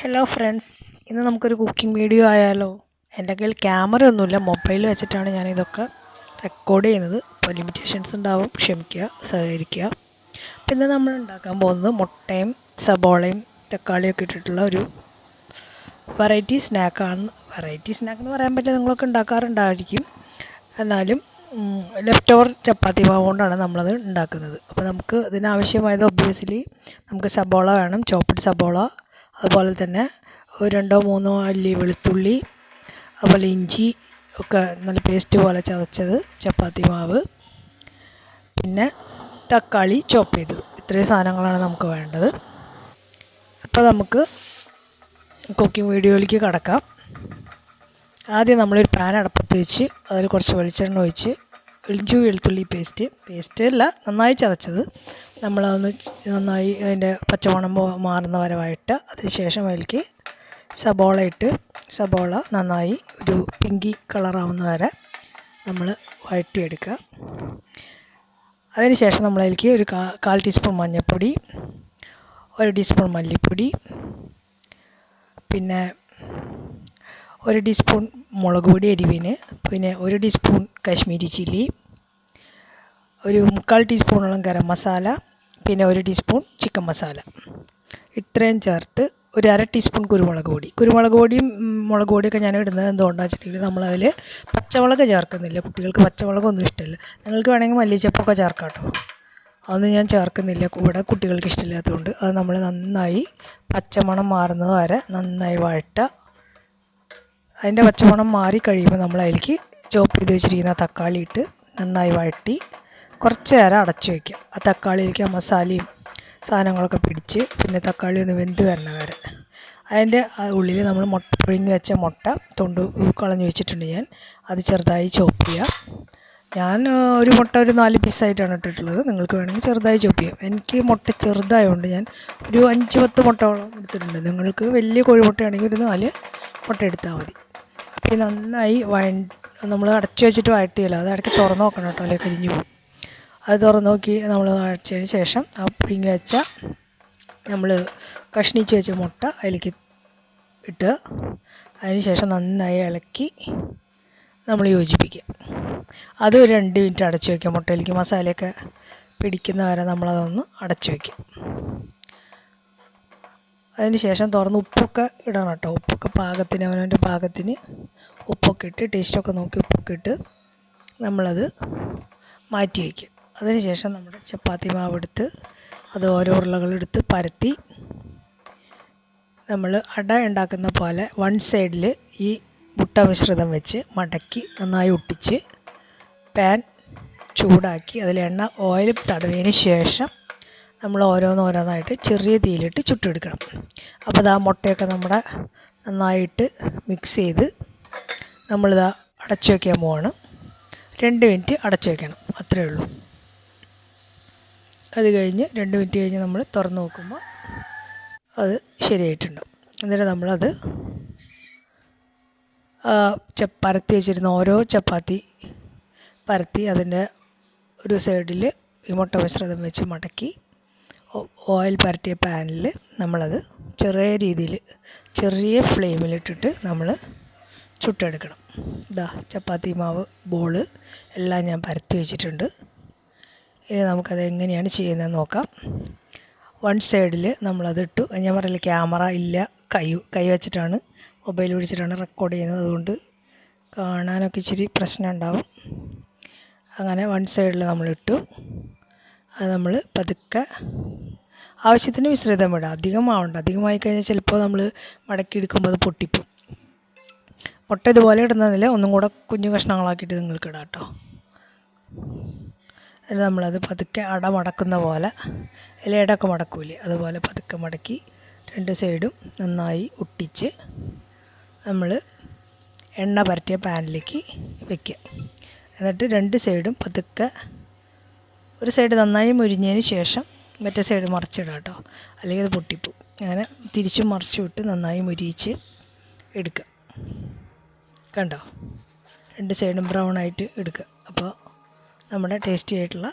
Hello friends, ഇന്ന് നമുക്കൊരു cooking video ആയാലോ. എൻ്റെ കയ്യിൽ ക്യാമറ ഒന്നുമില്ല, മൊബൈൽ വെച്ചിട്ടാണ് ഞാനിതൊക്കെ റെക്കോർഡ് ചെയ്യുന്നത്. അപ്പോൾ ലിമിറ്റേഷൻസ് ഉണ്ടാവും, ക്ഷമിക്കുക, സഹകരിക്കുക. പിന്നെ നമ്മൾ ഉണ്ടാക്കാൻ പോകുന്നത് മുട്ടയും സബോളയും തക്കാളിയൊക്കെ ഇട്ടിട്ടുള്ള ഒരു വെറൈറ്റി സ്നാക്കാണ്. വെറൈറ്റി സ്നാക്ക് എന്ന് പറയാൻ പറ്റില്ല, നിങ്ങളൊക്കെ ഉണ്ടാക്കാറുണ്ടായിരിക്കും. എന്നാലും ലെഫ്റ്റ് ഓവർ ചപ്പാത്തി മാവ് കൊണ്ടാണ് നമ്മളത് ഉണ്ടാക്കുന്നത്. അപ്പോൾ നമുക്ക് ഇതിനാവശ്യമായത് ഒബ്വിയസ്ലി നമുക്ക് സബോള വേണം, ചോപ്പ്ഡ് സബോള. അതുപോലെ തന്നെ ഒരു 2-3 അല്ലി വെളുത്തുള്ളി, അതുപോലെ ഇഞ്ചി ഒക്കെ നല്ല പേസ്റ്റ് പോലെ ചതച്ചത്, ചപ്പാത്തി മാവ്, പിന്നെ തക്കാളി ചോപ്പ് ചെയ്തത്. ഇത്രയും സാധനങ്ങളാണ് നമുക്ക് വേണ്ടത്. അപ്പോൾ നമുക്ക് കുക്കിംഗ് വീഡിയോയിലേക്ക് കടക്കാം. ആദ്യം നമ്മളൊരു പാൻ അടപ്പത്ത് വെച്ച് അതിൽ കുറച്ച് വെളിച്ചെണ്ണ ഒഴിച്ച് ഇഞ്ചി വെളുത്തുള്ളി പേസ്റ്റ് അല്ല, നന്നായി ചതച്ചത്, നമ്മളതൊന്ന് നന്നായി അതിൻ്റെ പച്ചമണം മാറുന്ന വരെ വഴറ്റുക. അതിനുശേഷം അതിലേക്ക് സബോള ഇട്ട് സബോള നന്നായി ഒരു പിങ്കി കളറാവുന്ന വരെ നമ്മൾ വഴറ്റിയെടുക്കുക. അതിനുശേഷം നമ്മളതിലേക്ക് ഒരു 1/4 ടീസ്പൂൺ മഞ്ഞൾപ്പൊടി, 1 ടീസ്പൂൺ മല്ലിപ്പൊടി, പിന്നെ 1 ടീസ്പൂൺ മുളക് പൊടി എരിവിന്, പിന്നെ 1 ടീസ്പൂൺ കാശ്മീരി ചില്ലി, ഒരു 1/4 ടീസ്പൂണോളം ഗരം മസാല, പിന്നെ 1 ടീസ്പൂൺ ചിക്കൻ മസാല. ഇത്രയും ചേർത്ത് ഒരു 1/2 ടീസ്പൂൺ കുരുമുളക് പൊടിയും മുളക് പൊടിയൊക്കെ ഞാൻ ഇടുന്നത് എന്തുകൊണ്ടാണെന്ന് വെച്ചിട്ടുണ്ടെങ്കിൽ നമ്മളതിൽ പച്ചമുളക് ചേർക്കുന്നില്ല. കുട്ടികൾക്ക് പച്ചമുളകൊന്നും ഇഷ്ടമില്ല. നിങ്ങൾക്ക് വേണമെങ്കിൽ മല്ലിച്ചപ്പൊക്കെ ചേർക്കാം കേട്ടോ. അതൊന്നും ഞാൻ ചേർക്കുന്നില്ല, ഇവിടെ കുട്ടികൾക്ക് ഇഷ്ടമില്ലാത്തതുകൊണ്ട്. അത് നമ്മൾ നന്നായി പച്ചമണം മാറുന്നത് വരെ നന്നായി വഴറ്റുക. അതിൻ്റെ പച്ചമണം മാറി കഴിയുമ്പോൾ നമ്മൾ അതിലേക്ക് ചോപ്പ് ചെയ്ത് വെച്ചിരിക്കുന്ന തക്കാളി ഇട്ട് നന്നായി വഴറ്റി കുറച്ച് നേരം അടച്ചു വയ്ക്കുക. ആ തക്കാളിയിലേക്ക് ആ മസാലയും സാധനങ്ങളൊക്കെ പിടിച്ച് പിന്നെ തക്കാളി ഒന്ന് വെന്ത് വരണ വരെ. അതിൻ്റെ ഉള്ളിൽ നമ്മൾ പുഴുങ്ങി വെച്ച മുട്ട തൊണ്ട് കളഞ്ഞ് വെച്ചിട്ടുണ്ട് ഞാൻ. അത് ചെറുതായി ചോപ്പ് ചെയ്യുക. ഞാൻ ഒരു മുട്ട ഒരു 4 പീസായിട്ടാണ് ഇട്ടിട്ടുള്ളത്. നിങ്ങൾക്ക് വേണമെങ്കിൽ ചെറുതായി ചോപ്പ് ചെയ്യാം. എനിക്ക് മുട്ട ചെറുതായതുകൊണ്ട് ഞാൻ ഒരു 5-10 മുട്ടയോളം എടുത്തിട്ടുണ്ട്. നിങ്ങൾക്ക് വലിയ കോഴിമുട്ടയാണെങ്കിൽ ഒരു 4 മുട്ട എടുത്താൽ മതി. അപ്പോൾ നന്നായി നമ്മൾ അടച്ചു വെച്ചിട്ട് വഴറ്റിയല്ലോ, അത് ഇടയ്ക്ക് തുറന്ന് നോക്കണം കേട്ടോ, അല്ലെങ്കിൽ കരിഞ്ഞു പോകും. അത് തുറന്ന് നോക്കി നമ്മൾ അടച്ചതിന് ശേഷം ആ പുഴുങ്ങി വെച്ച നമ്മൾ കഷ്ണിച്ച് വെച്ച മുട്ട അതിലേക്ക് ഇട്ട് അതിന് ശേഷം നന്നായി ഇളക്കി നമ്മൾ യോജിപ്പിക്കുക. അത് ഒരു 2 മിനിറ്റ് അടച്ചു വയ്ക്കുക. മുട്ടയിലേക്ക് മസാലയൊക്കെ പിടിക്കുന്ന വരെ നമ്മളതൊന്ന് അടച്ചു വയ്ക്കുക. അതിന് ശേഷം തുറന്ന് ഉപ്പൊക്കെ ഇടണം കേട്ടോ. ഉപ്പൊക്കെ പാകത്തിന്, അവനവൻ്റെ പാകത്തിന് ഉപ്പൊക്കെ ഇട്ട് ടേസ്റ്റൊക്കെ നോക്കി ഉപ്പൊക്കെ ഇട്ട് നമ്മളത് മാറ്റി വയ്ക്കും. അതിന് ശേഷം നമ്മുടെ ചപ്പാത്തി മാവ് എടുത്ത് അത് ഓരോ ഉരുളകളെടുത്ത് പരത്തി നമ്മൾ അട ഉണ്ടാക്കുന്ന പോലെ 1 സൈഡിൽ ഈ മുട്ട മിശ്രിതം വെച്ച് മടക്കി നന്നായി ഒട്ടിച്ച് പാൻ ചൂടാക്കി അതിൽ ഓയിൽ തടവിയതിന് ശേഷം നമ്മൾ ഓരോന്നോരോന്നായിട്ട് ചെറിയ തീയിലിട്ട് ചുട്ടെടുക്കണം. അപ്പോൾ ആ മുട്ടയൊക്കെ നമ്മുടെ നന്നായിട്ട് മിക്സ് ചെയ്ത് നമ്മളിതാ അടച്ചു വയ്ക്കാൻ പോവാണ്. 2 മിനിറ്റ് അടച്ചു വയ്ക്കണം, അത്രയേ ഉള്ളൂ. അത് കഴിഞ്ഞ് 2 മിനിറ്റ് കഴിഞ്ഞ് നമ്മൾ തുറന്ന് നോക്കുമ്പോൾ അത് ശരിയായിട്ടുണ്ടാവും. എന്നിട്ട് നമ്മളത് പരത്തി വെച്ചിരുന്ന ഓരോ ചപ്പാത്തി പരത്തി അതിൻ്റെ ഒരു സൈഡിൽ ഈ മുട്ട മിശ്രിതം വെച്ച് മടക്കി ഓയിൽ പരട്ടിയ പാനിൽ നമ്മളത് ചെറിയ രീതിയിൽ ചെറിയ ഫ്ലെയിമിലിട്ടിട്ട് നമ്മൾ ചുട്ടെടുക്കണം. ഇതാ ചപ്പാത്തി മാവ് ബോള് എല്ലാം ഞാൻ പരത്തി വെച്ചിട്ടുണ്ട്. ഇനി നമുക്കത് എങ്ങനെയാണ് ചെയ്യുന്നതെന്ന് നോക്കാം. 1 സൈഡിൽ നമ്മളതിട്ടു. ഞാൻ പറയില്ല, ക്യാമറ ഇല്ല, കൈ വെച്ചിട്ടാണ് മൊബൈൽ പിടിച്ചിട്ടാണ് റെക്കോർഡ് ചെയ്യുന്നത്. അതുകൊണ്ട് കാണാനൊക്കെ ഇച്ചിരി പ്രശ്നം ഉണ്ടാവും. അങ്ങനെ 1 സൈഡിൽ നമ്മളിട്ടു. അത് നമ്മൾ പതുക്കെ ആവശ്യത്തിന് മിശ്രിതം ഇടാം. അധികമാവണ്ട, അധികമായി കഴിഞ്ഞാൽ ചിലപ്പോൾ നമ്മൾ മടക്കി എടുക്കുമ്പോൾ അത് പൊട്ടിപ്പോവും. മുട്ട ഇതുപോലെ ഇടുന്നതിൽ ഒന്നും കൂടെ കുഞ്ഞു കഷ്ണങ്ങളാക്കിയിട്ട് നിങ്ങൾക്ക് ഇടാം കേട്ടോ. എന്നിട്ട് നമ്മളത് പതുക്കെ അട മടക്കുന്ന പോലെ, ഇലയുടെയൊക്കെ മടക്കൂലേ, അതുപോലെ പതുക്കെ മടക്കി 2 സൈഡും നന്നായി ഒട്ടിച്ച് നമ്മൾ എണ്ണ പരട്ടിയ പാനിലേക്ക് വയ്ക്കുക. എന്നിട്ട് 2 സൈഡും പതുക്കെ ഒരു സൈഡ് നന്നായി മുരിഞ്ഞതിന് ശേഷം മറ്റേ സൈഡ് മറിച്ചിടാം കേട്ടോ, അല്ലെങ്കിൽ അത് പൊട്ടിപ്പോവും. അങ്ങനെ തിരിച്ചും മറിച്ചും ഇട്ട് നന്നായി മുരിയിച്ച് എടുക്കുക. കണ്ടോ, 2 സൈഡും ബ്രൗൺ ആയിട്ട് എടുക്കുക. അപ്പോൾ നമ്മുടെ ടേസ്റ്റി ആയിട്ടുള്ള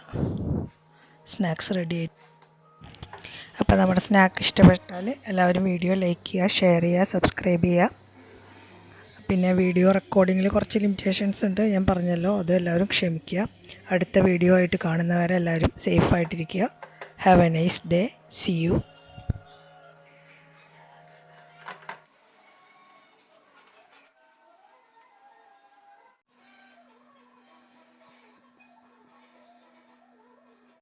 സ്നാക്സ് റെഡി ആയി. അപ്പോൾ നമ്മുടെ സ്നാക്ക് ഇഷ്ടപ്പെട്ടാൽ എല്ലാവരും വീഡിയോ ലൈക്ക് ചെയ്യുക, ഷെയർ ചെയ്യുക, സബ്സ്ക്രൈബ് ചെയ്യുക. പിന്നെ വീഡിയോ റെക്കോർഡിങ്ങിൽ കുറച്ച് ലിമിറ്റേഷൻസ് ഉണ്ട്, ഞാൻ പറഞ്ഞല്ലോ, അത് എല്ലാവരും ക്ഷമിക്കുക. അടുത്ത വീഡിയോ ആയിട്ട് കാണുന്നവരെ എല്ലാവരും സേഫായിട്ടിരിക്കുക. Have a nice day. See U.